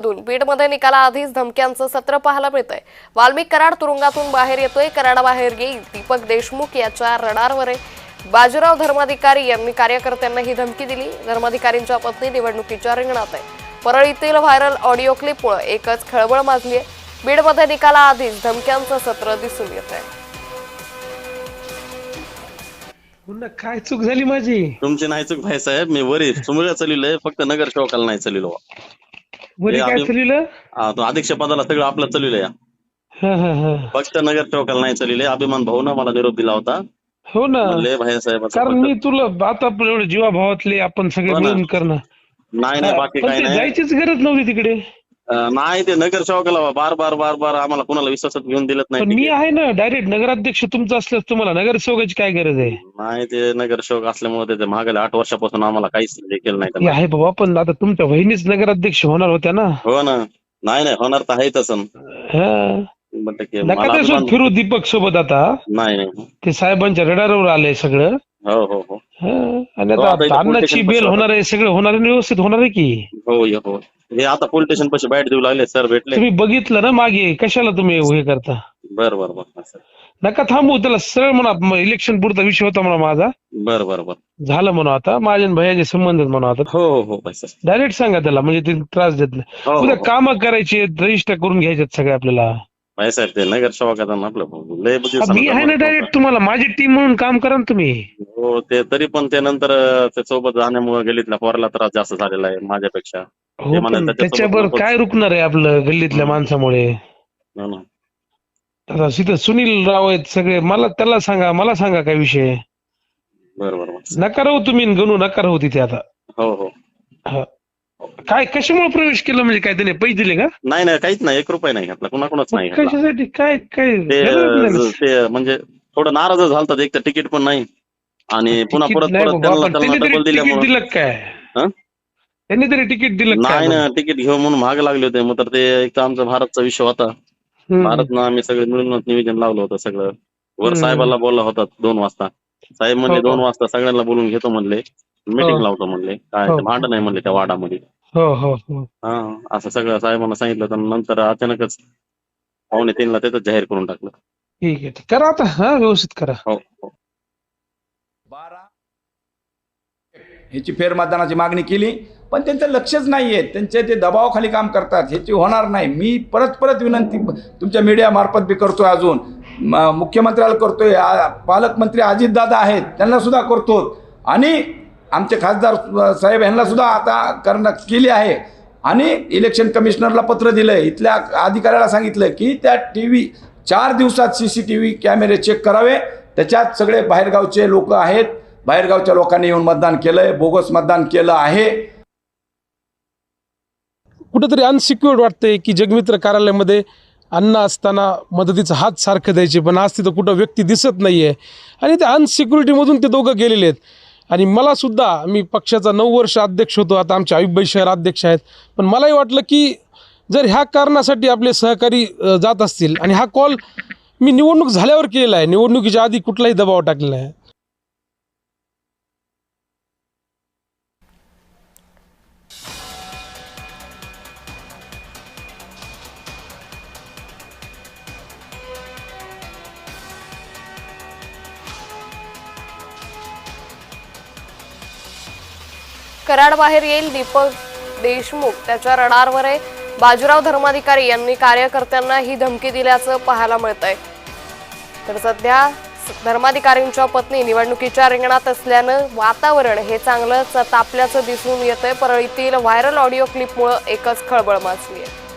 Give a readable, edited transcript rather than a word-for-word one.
बीडमध्ये निकालाआधीच धमक्यांचं सत्र पाहायला मिळतंय। वाल्मिक कराड तुरुंगातून बाहेर येतोय। कराडाबाहेर येईल दीपक देशमुख याच्या रडारवर आहे। बाजीराव धर्माधिकारी यांनी कार्यकर्त्यांना ही धमकी दिली। धर्माधिकारींच्या पत्नी निवडणुकीच्या रिंगणात आहे। परळीतील व्हायरल ऑडिओ क्लिपमुळे एकच खळबळ माजली आहे। बीडमध्ये निकालाआधीच धमक्यांचं सत्र दिसून येत आहे। पुन्हा काय चूक झाली माझी? तुमची नाही चूक भाई साहेब, मी वरी सुमुळ्या चाललोय, फक्त नगर सेवकाला नाही चाललो। वरी काय चाललं? अध्यक्ष पदाला सगळं आपलं चाललोय, फक्त नगर सेवकाला नाही चाललोय। अभिमान भाऊन मला निरोप दिला होता। हो ना, म्हणले भाई साहेब, कारण मी तुला आता एवढे जीवाभावातले आपण सगळे मिळून करणं नाही नाही बाकी काही नाही, जायचीच गरज नव्हती तिकडे। नाही ते नगर सेवकाला बार बार बार बार आम्हाला कोणाला विश्वासात घेऊन दिलत नाही। मी आहे ना डायरेक्ट नगराध्यक्ष तुमचं असल्यास तुम्हाला नगरसेवकाची काय गरज आहे? नाही ते नगर सेवक असल्यामुळे ते मागल्या 8 वर्षापासून आम्हाला काहीच केलं नाही। आहे बाबा, पण आता तुमच्या बहिणीच नगराध्यक्ष होणार होत्या ना? हो ना, नाही नाही होणार तर आहे तसं। नका ते फिरू दीपक सोबत आता। नाही नाही ते साहेबांच्या रडारवर आलंय सगळं। हो हो हो, आणि आता अन्नाची बेल होणार आहे, सगळं होणार आहे, व्यवस्थित होणार आहे की? हो हो, हे आता पोलीस स्टेशन पाशी बाईट देऊ लागले सर, भेटले तुम्ही बघितलं ना मागे, कशाला तुम्ही हे करता? बर बर बर, नका थांबू, त्याला सरळ म्हणा इलेक्शन पुरता विषय होता म्हणा माझा। बर बर बर, झालं म्हणा आता माझ्या भैयाचे संबंध म्हणा आता। हो हो हो भाई सर, डायरेक्ट सांगा त्याला, म्हणजे ते त्रास देत नाही। उद्या काम करायचे, रजिस्टर करून घ्यायचे सगळे आपल्याला। भाई साहेब ते नगर सेवक आपलं लय मी आहे ना डायरेक्ट, तुम्हाला माझी टीम म्हणून काम करा ना तुम्ही। हो ते तरी पण ते नंतर ते सोबत जाण्यामुळे गल्लीतल्या पोराला त्रास जास्त झालेला आहे माझ्यापेक्षा। हो पण त्याच्यावर काय रुकणार आहे आपलं गल्लीतल्या माणसामुळे? आता तिथं सुनील राव आहेत सगळे, मला त्याला सांगा, मला सांगा काय विषय? बरोबर, नका राहू तुम्ही, गणू नका राहू तिथे आता। हो हो, काय कशामुळे प्रवेश केला, म्हणजे काय त्याने पैसे दिले का? नाही नाही काहीच नाही, 1 रुपया नाही घातला कुणाकुणाच नाही। कशासाठी काय काय ते म्हणजे थोडं नाराज झालतात, एक तर तिकीट पण नाही आणि पुन्हा परत डबल दिल्यामुळे दिलं काय? त्यांनी तरी तिकीट दिलं नाही ना, तिकीट घेऊ म्हणून महाग लागले होते। मग तर ते एक तर आमचा भारतचा विषय होता, भारतनं आम्ही सगळे मिळून निवेदन लावलं होतं सगळं। वर साहेबाला बोलला होता 2 वाजता, साहेब म्हणले 2 वाजता सगळ्यांना बोलून घेतो म्हणले, मीटिंग लावतो म्हणले, काय भांडण नाही म्हणले त्या वाडामध्ये। असं सगळं साहेबांना सांगितलं, तर नंतर अचानकच 2:45 तिथं जाहीर करून टाकलं। ठीक आहे, करा आता, व्यवस्थित करा। हो हो, 12 ह्याची फेरमतदानाची मागणी केली, पण त्यांचं लक्षच नाहीये, त्यांचे ते दबावाखाली काम करतात, ह्याची होणार नाही। मी परत विनंती तुमच्या मीडिया मार्फत बी करतोय, अजून मुख्यमंत्र्याला करतोय, पालकमंत्री अजितदादा आहेत त्यांना सुद्धा करतो, आणि आमचे खासदार साहेब यांना सुद्धा आता केली आहे, आणि इलेक्शन कमिशनरला पत्र दिलंय, इथल्या अधिकाऱ्याला सांगितलं की त्या TV 4 दिवसात CCTV कॅमेरे चेक करावे। त्याच्यात सगळे बाहेरगावचे लोक आहेत, बाहेरगावच्या लोकांनी येऊन मतदान केलंय, बोगस मतदान केलं आहे। कुठेतरी अनसिक्युअर्ड वाटतंय की जगमित्र कार्यालयामध्ये अन्न असताना मदतीचा हात सारखं द्यायचे, पण आज तिथं कुठं व्यक्ती दिसत नाहीये, आणि त्या अनसिक्युरिटीमधून ते दोघं गेलेले आहेत। आणि मला सुद्धा, मी पक्षाचा 9 वर्ष अध्यक्ष होतो, आता आमचे अयुबाई शहर अध्यक्ष आहेत, पण मलाही वाटलं की जर ह्या कारणासाठी आपले सहकारी जात असतील, आणि हा कॉल मी निवडणूक झाल्यावर केलेला आहे, निवडणुकीच्या आधी कुठलाही दबाव टाकलेला आहे। कराड बाहेर येईल दीपक देशमुख त्याच्या रडारवर आहे। बाजीराव धर्माधिकारी यांनी कार्यकर्त्यांना ही धमकी दिल्याचं पाहायला मिळतंय। तर सध्या धर्माधिकारींच्या पत्नी निवडणुकीच्या रिंगणात असल्यानं वातावरण हे चांगलंच तापल्याचं दिसून येतंय। परळीतील व्हायरल ऑडिओ क्लिपमुळे एकच खळबळ माजली आहे।